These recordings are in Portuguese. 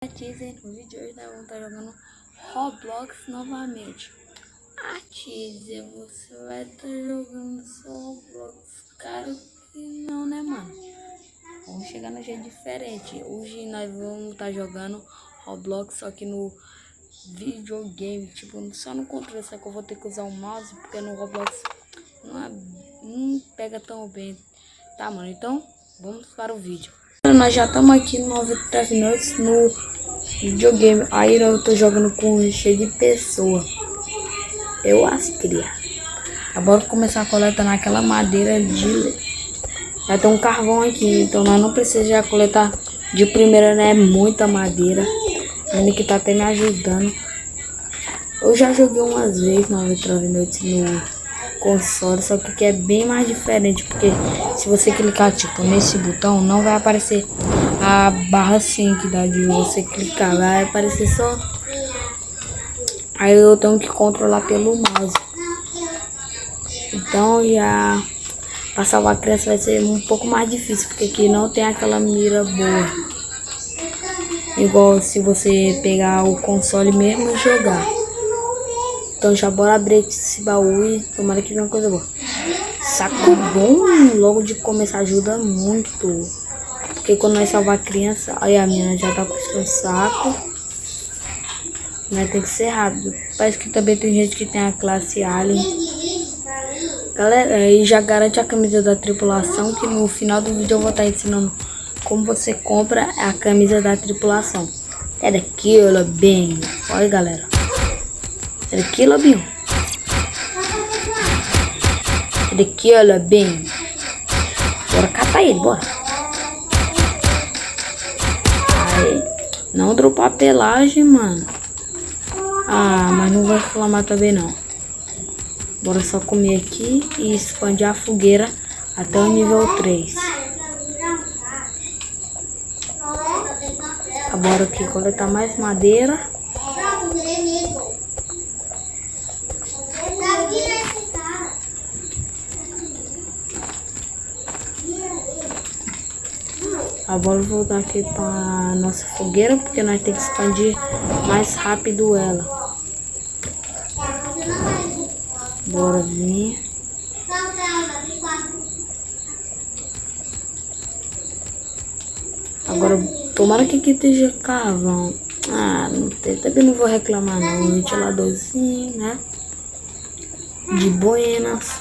Teaser, no vídeo de hoje nós vamos estar jogando Roblox novamente. Teaser, você vai estar jogando só Roblox. Cara, que não, né, mano? Vamos chegar no jeito diferente. Hoje nós vamos estar jogando Roblox, só que no videogame, tipo, só no controle. Só que eu vou ter que usar o mouse, porque no Roblox não pega tão bem. Tá, mano? Então, vamos para o vídeo. Nós já estamos aqui no 93 noites no videogame. Aí eu tô jogando com cheio de pessoa. Eu as cria. Agora começar a coletar naquela madeira de... Vai ter um carvão aqui, então nós não precisamos já coletar de primeira, né? Muita madeira. Ele que tá até me ajudando. Eu já joguei umas vezes 93 noites no console, só que é bem mais diferente, porque se você clicar tipo nesse botão, não vai aparecer a barra assim que dá de você clicar, vai aparecer só. Aí eu tenho que controlar pelo mouse. Então já pra salvar a criança vai ser um pouco mais difícil, porque aqui não tem aquela mira boa. Igual se você pegar o console mesmo e jogar. Então já bora abrir esse baú e tomara que venha uma coisa boa. Saco bom logo de começar ajuda muito. Porque quando nós salvar a criança, aí a menina já tá com o saco. Mas tem que ser rápido. Parece que também tem gente que tem a classe Alien. Galera, aí já garante a camisa da tripulação, que no final do vídeo eu vou estar ensinando como você compra a camisa da tripulação. É daqui, olha bem. Olha, galera. É daqui, Lobinho. É daqui, olha bem. Bora catar ele, bora. Aí, não dropar a pelagem, mano. Mas não vou reclamar também não. Bora só comer aqui e expandir a fogueira até o nível 3. Bora aqui coletar mais madeira. Bora voltar aqui para nossa fogueira, porque nós temos que expandir mais rápido ela. Bora vir. Agora, tomara que aqui esteja carvão. Não tem, também não vou reclamar não. Um ventiladorzinho, né? De buenas.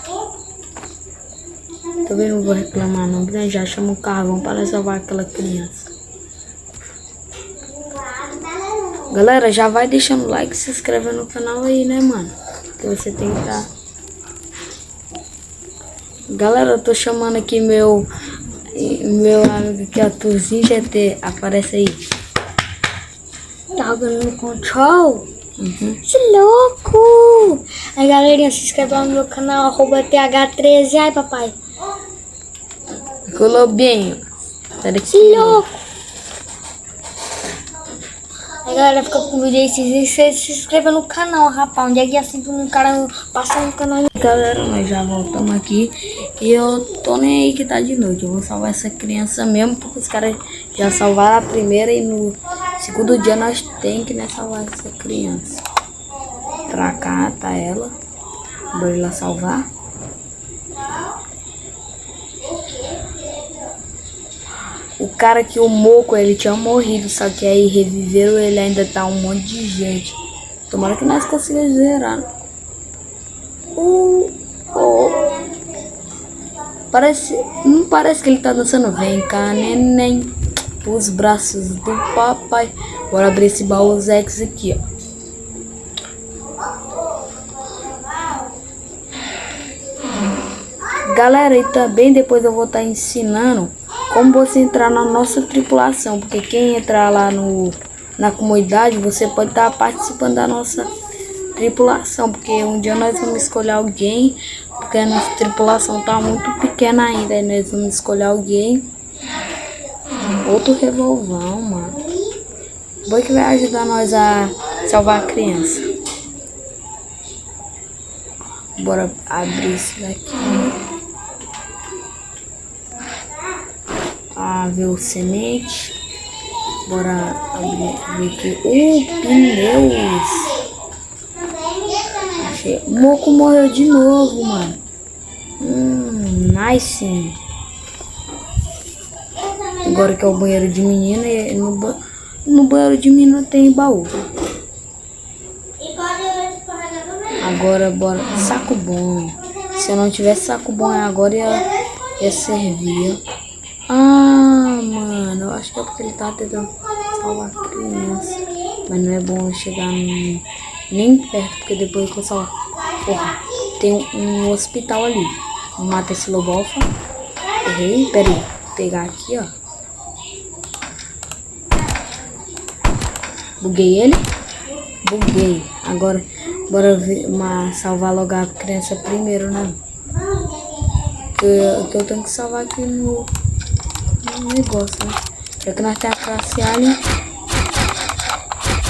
Também não vou reclamar não, porque já chama o carvão para salvar aquela criança. Galera, já vai deixando o like, se inscreve no canal aí, né, mano? Que você tem que estar... Galera, eu tô chamando aqui meu amigo aqui, ó, Tuzinho GT, aparece aí. Tá jogando no control? Que louco! Aí, galerinha, se inscreve lá no meu canal, @th13. Ai, papai. Lobinho. Que louco! Aí, galera, fica com o vídeo aí, se inscreva no canal, rapaz. Onde é que é assim que um cara passa no canal? Galera, nós já voltamos aqui e eu tô nem aí que tá de noite. Eu vou salvar essa criança mesmo, porque os caras já salvaram a primeira e no segundo dia nós tem que, né, salvar essa criança. Pra cá tá ela. Bora ir lá salvar. O cara que o Moco, ele tinha morrido, só que aí reviveram ele, ainda tá um monte de gente. Tomara que nós consigamos zerar. Não parece que ele tá dançando. Vem cá, neném, os braços do papai. Bora abrir esse baú Zex aqui, ó. Galera, e também depois eu vou estar ensinando como você entrar na nossa tripulação, porque quem entrar lá na comunidade, você pode estar participando da nossa tripulação, porque um dia nós vamos escolher alguém, porque a nossa tripulação tá muito pequena ainda, e nós vamos escolher alguém. Outro revolvão, mano. Boi que vai ajudar nós a salvar a criança. Bora abrir isso daqui. Ver o semente. Bora abrir aqui. Pneus. Achei. O Moco morreu de novo, mano. Nice. Agora que é o banheiro de menina. E no banheiro de menina tem baú. Agora bora. Saco bom. Se eu não tivesse saco bom agora ia servir. Ah, mano. Eu acho que é porque ele tá tentando salvar a criança. Mas não é bom chegar nem perto, porque depois que eu salvo. Porra, tem um hospital ali. Mata esse lobofa. Errei. Pera aí. Vou pegar aqui, ó. Buguei ele. Buguei. Agora, bora ver, salvar logo a criança primeiro, né? Que eu tenho que salvar aqui no negócio, né? Já que nós temos a classe alien.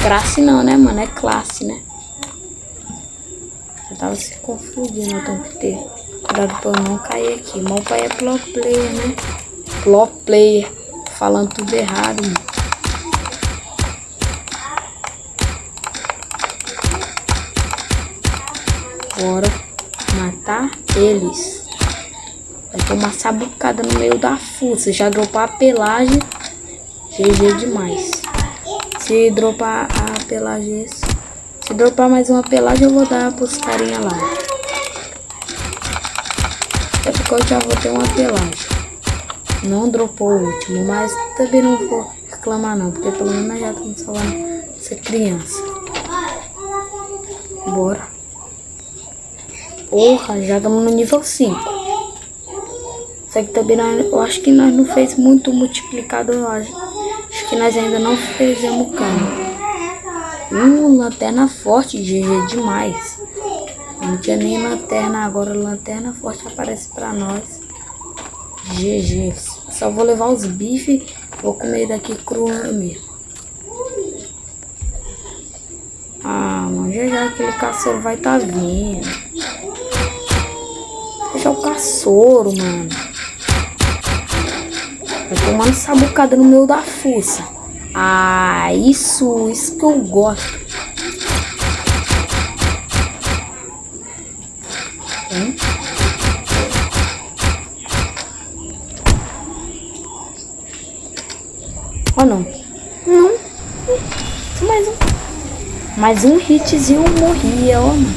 Classe não, né, mano? É classe, né? Eu tava se confundindo, eu tenho que ter cuidado pra eu não cair aqui. Meu pai é pro player, né? Pro player. Falando tudo errado, mano. Bora matar eles. Vai tomar sabucada no meio da fuça. Já dropar a pelagem. GG demais. Se dropar a pelagem, se dropar mais uma pelagem, eu vou dar pros carinha lá. É porque eu já vou ter uma pelagem. Não dropou o último, mas também não vou reclamar não, porque pelo menos nós já estamos salvando essa criança. Bora. Porra, já estamos no nível 5. Só que também eu acho que nós não fez muito multiplicador. Acho que nós ainda não fizemos cano. Lanterna forte, GG demais. Não tinha nem lanterna, agora lanterna forte aparece pra nós. GG. Só vou levar os bifes. Vou comer daqui cru mesmo. Ah, mano, já aquele caçouro vai tá vindo. Deixa o caçouro, mano. Vai tomando sabucada no meio da fuça. Ah, isso que eu gosto. Oh, não. Não. Mais um hitzinho eu morria, ó, mano.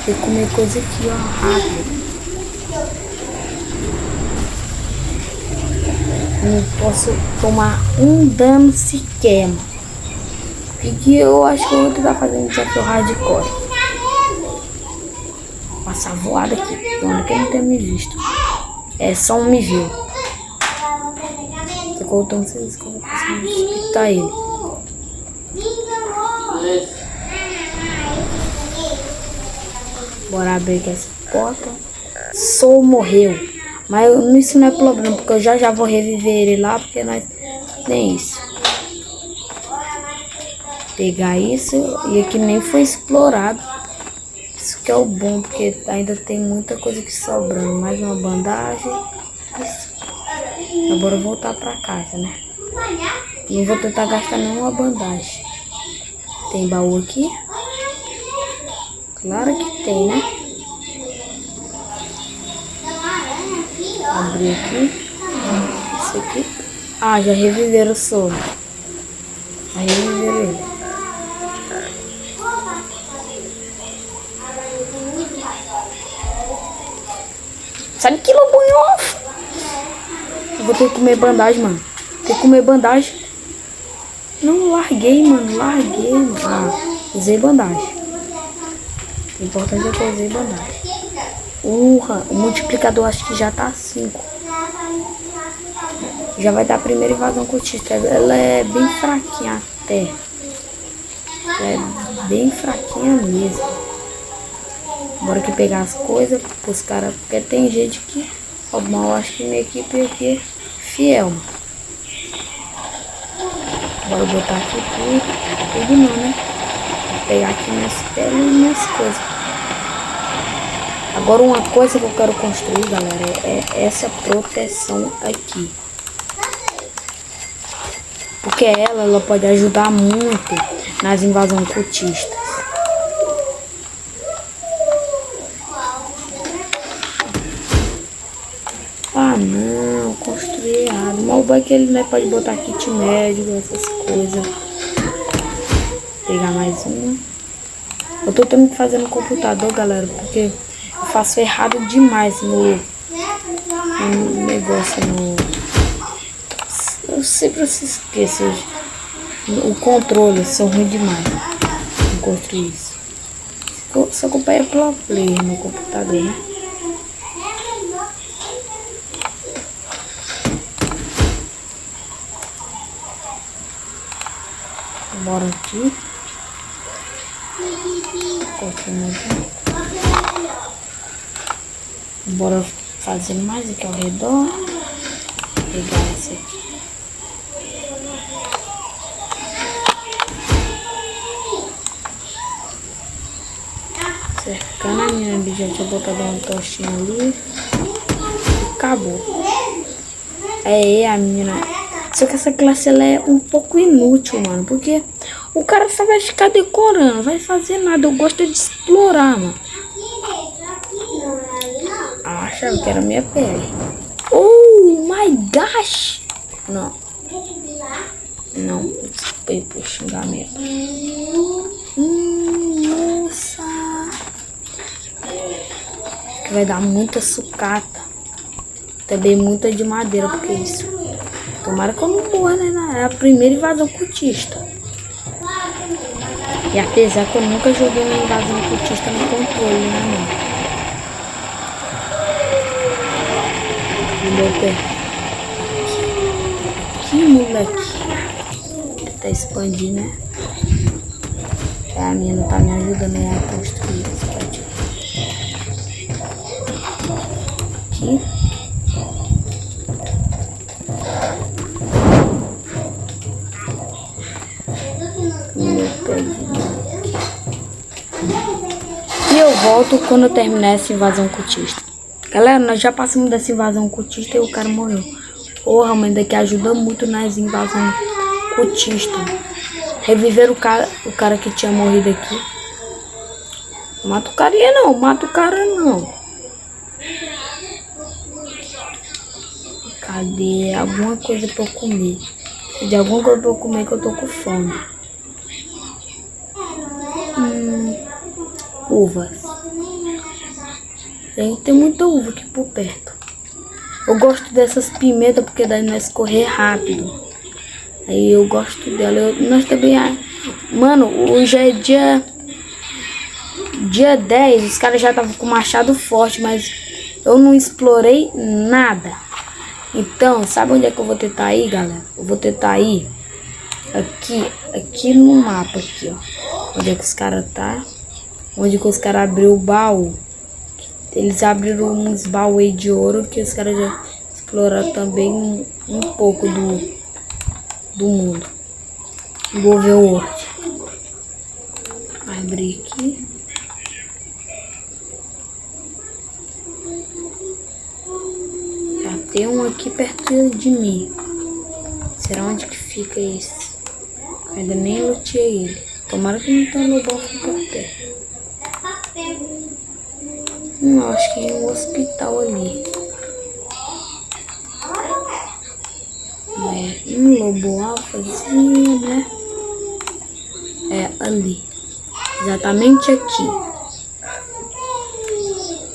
Tem que comer coisa aqui, ó, rápido. Não posso tomar um dano sequer, mano. Porque eu acho que eu vou tentar fazer um desafio hardcore. Passar voada aqui. Onde que ele não tem me visto. É, só um me viu. Tô colocando vocês que eu vou conseguir escutar ele. Bora abrir aqui essa porta. Soul morreu. Mas isso não é problema, porque eu já vou reviver ele lá, porque nós tem isso. Pegar isso, e aqui nem foi explorado. Isso que é o bom, porque ainda tem muita coisa que sobrando. Mais uma bandagem. Isso. Agora eu vou voltar pra casa, né? Não vou tentar gastar nenhuma bandagem. Tem baú aqui? Claro que tem, né? Abrir aqui. Isso aqui. Ah, já reviveram o sono. Já reviveram ele. Sabe que lobunho? Eu vou ter que comer bandagem, mano. Tem que comer bandagem. Não, larguei, mano. Larguei, mano. Ah, usei bandagem. O importante é que eu usei bandagem. O multiplicador acho que já tá 5. Já vai dar a primeira invasão cotista. Ela é bem fraquinha até. É bem fraquinha mesmo. Bora aqui pegar as coisas pros caras. Porque tem gente que... Ó, mal, eu acho que minha equipe aqui é fiel, mano. Bora botar aqui tudo não, né? Vou pegar aqui minhas peles e minhas coisas. Agora uma coisa que eu quero construir, galera, é essa proteção aqui. Porque ela pode ajudar muito nas invasões cultistas. Ah não, construir errado. Mas o bom é que ele, né, pode botar kit médico, essas coisas. Vou pegar mais uma. Eu tô tendo que fazer no computador, galera, porque eu faço errado demais no negócio, eu sempre se esqueço. O controle, eu sou ruim demais em construir isso. Se acompanha pela play no computador, né? Bora aqui. Bora fazer mais aqui ao redor. Pegar essa aqui. Cercando a minha bicha, deixa eu botar uma tostinha ali. E acabou. É a menina. Só que essa classe ela é um pouco inútil, mano. Porque o cara só vai ficar decorando, não vai fazer nada. Eu gosto de explorar, mano. Ah, achava que era minha pele. Oh my gosh! Não. Não, desculpei por xingamento. Nossa! Que vai dar muita sucata. Também muita de madeira, porque isso. Tomara que eu não morra, né? É a primeira invasão cultista. E apesar que eu nunca joguei uma invasão cultista no controle, né, mano? Meu pé. Que moleque. Tá expandindo, né? A minha não tá me ajudando a construir esse prédio. Aqui. Meu pedinho. E eu volto quando eu terminar essa invasão cultista. Galera, nós já passamos dessa invasão cultista e o cara morreu. Porra, mas daqui ajuda muito nas invasões cultistas. Reviver o cara que tinha morrido aqui. Mata o carinha não, mata o cara não. Cadê alguma coisa pra eu comer? De alguma coisa pra eu comer que eu tô com fome. Uvas. Tem muita uva aqui por perto. Eu gosto dessas pimentas porque daí nós correr rápido. Aí eu gosto dela. Nós também... Mano, hoje é dia 10. Os caras já estavam com machado forte, mas eu não explorei nada. Então, sabe onde é que eu vou tentar ir, galera? Eu vou tentar ir aqui no mapa, aqui, ó. Onde é que os caras tá? Onde que os caras abriu o baú. Eles abriram uns baús aí de ouro que os caras já exploraram também um pouco do mundo. Vou ver o Word. Abrir aqui. Já tem um aqui perto de mim. Será onde que fica esse? Ainda nem lutei ele. Tomara que não tenha no bolso por perto. Acho que é um hospital ali. Um lobo alfazinho, né? É ali. Exatamente aqui.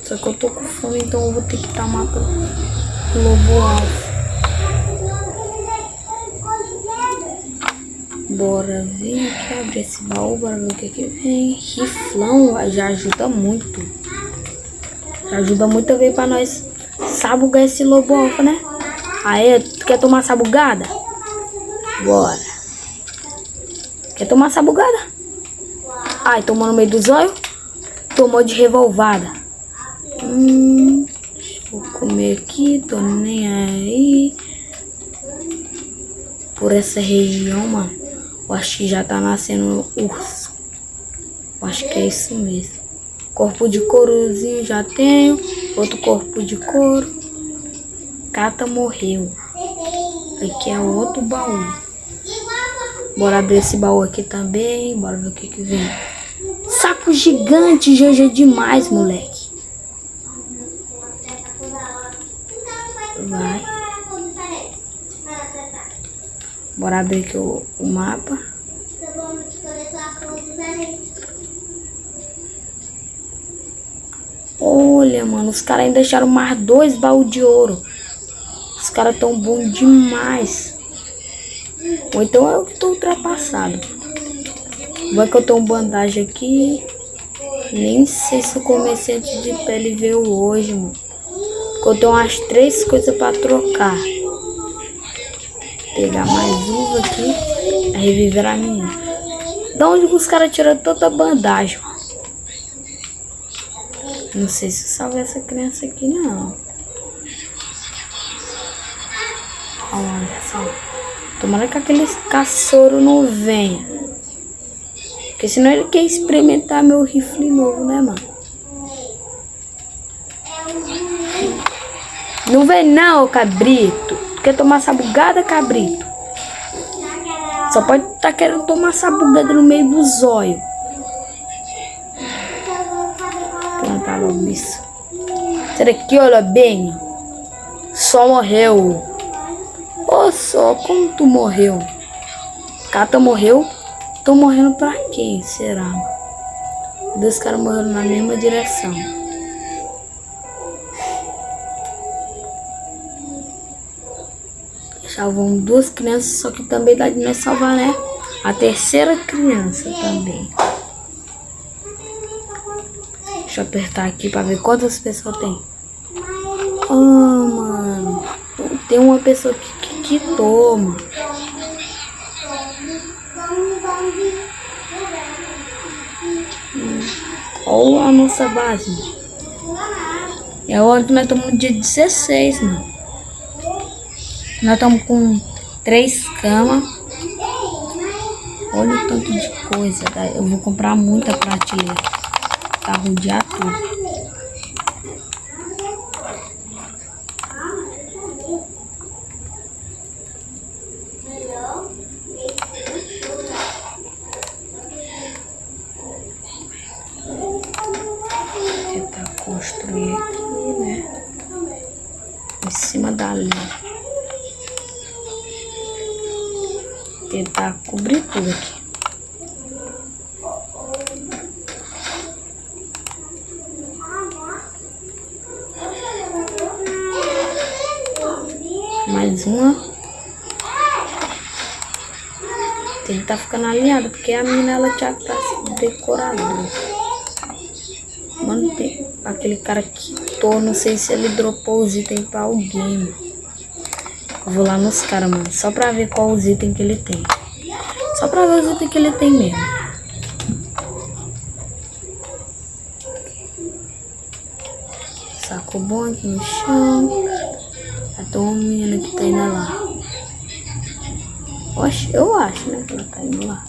Só que eu tô com fome, então eu vou ter que estar matando o lobo alfa. Bora ver aqui, abrir esse baú, bora ver o que vem. Riflão já ajuda muito. Já ajuda muito também pra nós sabugar esse lobo alfa, né? Aê, tu quer tomar sabugada? Bora. Quer tomar sabugada? Ai, tomou no meio do zóio? Tomou de revolvada. Deixa eu comer aqui, tô nem aí. Por essa região, mano, eu acho que já tá nascendo urso. Eu acho que é isso mesmo. Corpo de courozinho já tenho. Outro corpo de couro. Cata morreu. Aqui é outro baú. Bora abrir esse baú aqui também. Bora ver o que vem. Saco gigante, GG demais, moleque. Vai. Bora abrir aqui o mapa. Olha, mano, os caras ainda deixaram mais 2 baús de ouro. Os caras tão bons demais. Ou então eu que tô ultrapassado. Vai que eu tenho bandagem aqui. Nem sei se o comerciante de pele veio hoje, mano. Porque eu tenho umas 3 coisas pra trocar. Pegar mais uva aqui. A reviver a minha. Da onde os caras tiram tanta bandagem, mano? Não sei se eu salvo essa criança aqui, não. Olha só. Tomara que aquele caçouro não venha. Porque senão ele quer experimentar meu rifle novo, né, mano? Não vem não, cabrito. Tu quer tomar sabugada, cabrito? Só pode estar querendo tomar sabugada no meio do zóio. Plantar logo isso. Será que olha bem? Só morreu. Ô, só, como tu morreu? Cata morreu? Tô morrendo pra quem, será? 2 caras morreram na mesma direção. Salvamos 2 crianças, só que também dá de nós salvar, né? A 3ª criança também. Deixa eu apertar aqui pra ver quantas pessoas tem. Oh, mano. Tem uma pessoa que quitou, mano. Olha a nossa base. E agora nós estamos no dia 16, mano. Nós estamos com 3 camas. Olha o tanto de coisa. Tá? Eu vou comprar muita prateleira pra rodear tudo. Tentar construir aqui, né? Em cima da linha. Tentar cobrir tudo aqui. Mais uma. Tem que estar ficando alinhado, porque a mina ela já tá decoradora. Mano, tem aquele cara que tô, não sei se ele dropou os itens pra alguém, mano. Eu vou lá nos caras, mano, só pra ver qual os itens que ele tem. Só pra ver os itens que ele tem mesmo. Saco bom aqui no chão. Tem uma menina que tá indo lá. Oxe, eu acho, né, que ela tá indo lá.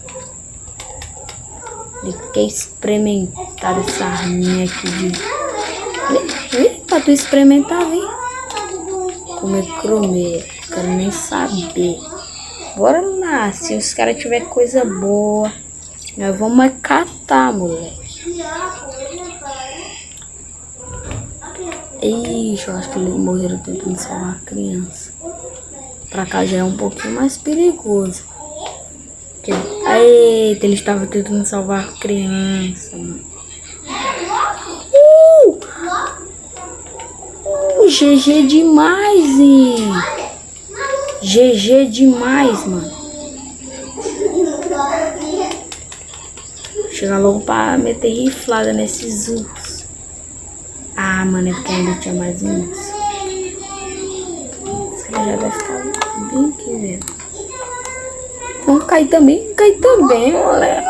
Ele quer experimentar essa arminha aqui de... Vem, pra tu experimentar, vem. Comer cromer, quero nem saber. Bora lá, se os caras tiver coisa boa, nós vamos catar, moleque. Ixi, eu acho que eles morreram tentando salvar a criança. Pra cá já é um pouquinho mais perigoso. Eita, eles estavam tentando salvar a criança, mano. GG demais, hein? GG demais, mano. Chegar logo pra meter riflada nesses ursos. Ah, mano, é porque ainda tinha mais um urso. Esse já deve estar bem aqui, velho. Vamos cair também, moleque.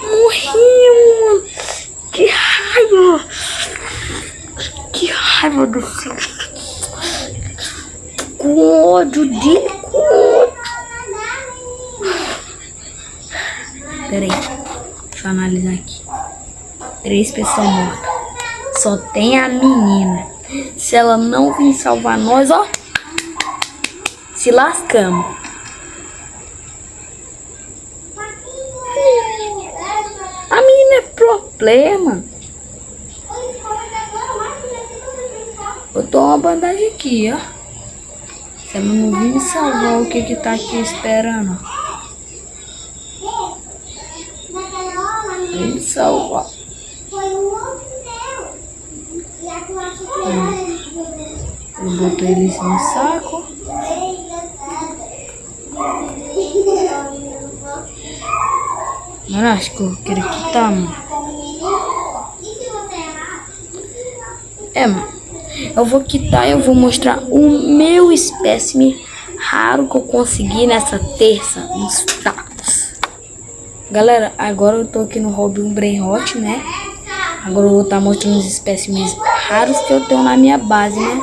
Morri, mano. Que raiva. Que raiva do céu. Com ódio dele, com ódio. Pera aí. Deixa eu analisar aqui. 3 pessoas mortas. Só tem a menina. Se ela não vir salvar nós, ó. Se lascamos. player, mano. Botou uma bandagem aqui, ó. Se ela não vir me salvar, o que tá aqui esperando? Vem me salvar. Eu botei eles no saco. Mano, acho que eu quero quitar, mano. Mano. Eu vou quitar e eu vou mostrar o meu espécime raro que eu consegui nessa terça nos tacos. Galera, agora eu tô aqui no Robin Brainrot, né? Agora eu vou estar mostrando os espécimes raros que eu tenho na minha base, né?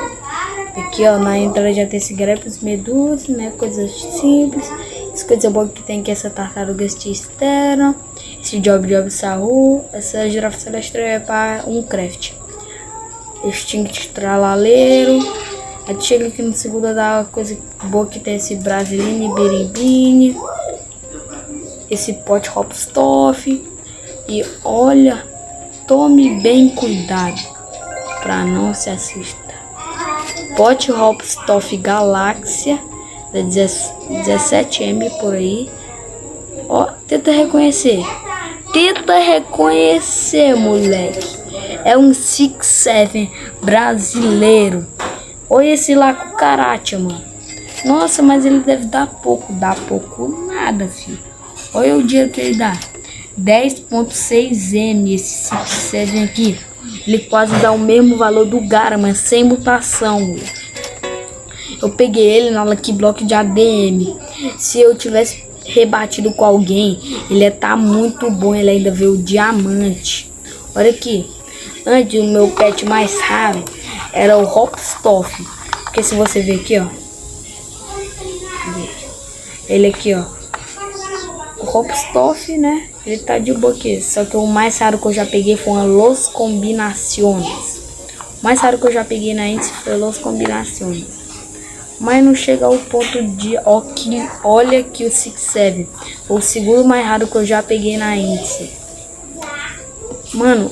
Aqui, ó, na entrada já tem esse grepes medusas, né? Coisas simples. Essa coisa boa que tem aqui, essa tartaruga externa. Esse Job Saru. Essa girafa celeste é para um craft. Extinct tralaleiro. Aí chega aqui no segundo da coisa boa que tem esse Brasiline Birimbine. Esse pote Hopstoff. E olha, tome bem cuidado para não se assustar. Pote Hopstoff Galáxia da 17M por aí. Ó, tenta reconhecer. Tenta reconhecer, moleque. É um 6-7 brasileiro. Olha esse lá com karate, mano. Nossa, mas ele deve dar pouco. Dá pouco nada, filho. Olha o dinheiro que ele dá. 10.6M esse 6-7 aqui. Ele quase dá o mesmo valor do Garama, sem mutação. Eu peguei ele na Lucky Block de ADM. Se eu tivesse rebatido com alguém, ele ia estar muito bom. Ele ainda veio o diamante. Olha aqui. Antes, o meu pet mais raro era o Hopstoff. Porque se você ver aqui, ó. Ele aqui, ó. O Hopstoff, né? Ele tá de boa aqui. Só que o mais raro que eu já peguei foi uma Los Combinaciones. O mais raro que eu já peguei na índice foi Los Combinaciones. Mas não chega ao ponto de... Ó, olha aqui o 6-7. O segundo mais raro que eu já peguei na índice. Mano,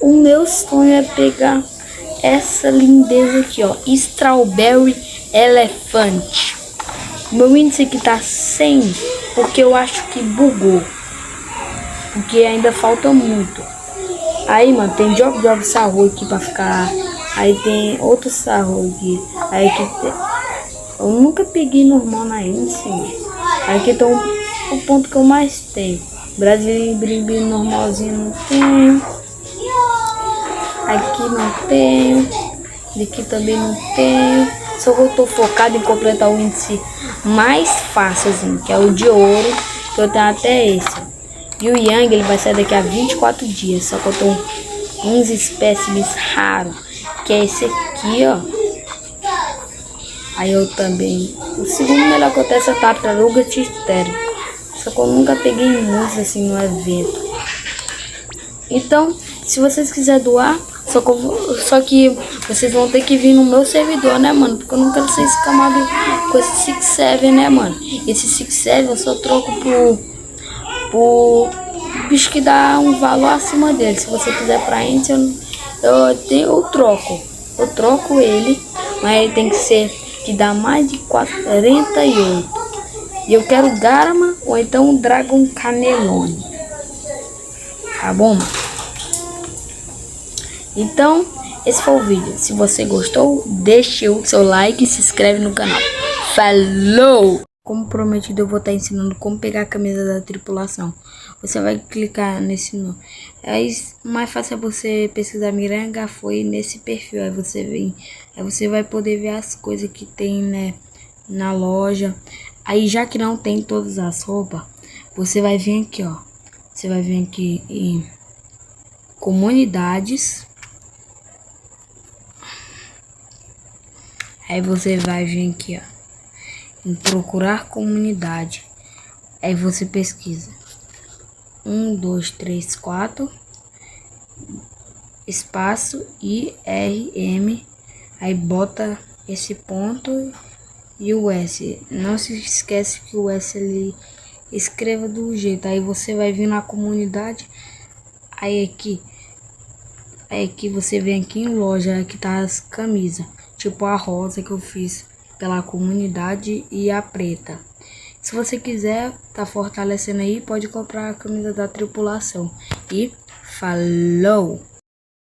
o meu sonho é pegar essa lindeza aqui, ó. Strawberry Elephant. O meu índice aqui tá 100, porque eu acho que bugou. Porque ainda falta muito. Aí, mano, tem Job Saru aqui pra ficar. Aí tem outro Saru aqui. Aí aqui tem... Eu nunca peguei normal na índice. Aí aqui tá o ponto que eu mais tenho. Brasileiro brimbi normalzinho não tenho. Aqui não tenho. Daqui também não tenho. Só que eu tô focado em completar o índice mais fácil, assim, que é o de ouro. Que eu tenho até esse. E o Yang, ele vai sair daqui a 24 dias. Só que eu tô uns espécimes raros. Que é esse aqui, ó. Aí eu também... O segundo melhor que eu tenho é essa tartaruga externa. Só que eu nunca peguei muitos assim no evento. Então, se vocês quiserem doar, só que vocês vão ter que vir no meu servidor, né, mano? Porque eu não quero ser escamado com esse 6-7, né, mano? Esse 6-7 eu só troco por bicho que dá um valor acima dele. Se você quiser pra índice, eu troco. Eu troco ele, mas ele tem que ser que dá mais de 48. E eu quero Garama ou então o Dragon Canelone. Tá bom, mano? Então, esse foi o vídeo. Se você gostou, deixe o seu like e se inscreve no canal. Falou! Como prometido, eu vou estar ensinando como pegar a camisa da tripulação. Você vai clicar nesse nome. Aí, o mais fácil é você pesquisar Miranga foi nesse perfil. Aí você vem. Aí você vai poder ver as coisas que tem, né, na loja. Aí, já que não tem todas as roupas, você vai vir aqui, ó. Você vai vir aqui em comunidades. Aí você vai vir aqui, ó, em procurar comunidade. Aí você pesquisa 1, 2, 3, 4 espaço IRM. Aí bota esse ponto e o S. Não se esquece que o S ele escreva do jeito. Aí você vai vir na comunidade. Aí aqui você vem aqui em loja, que tá as camisas. Tipo a rosa que eu fiz pela comunidade e a preta. Se você quiser, tá fortalecendo aí, pode comprar a camisa da tripulação. E falou!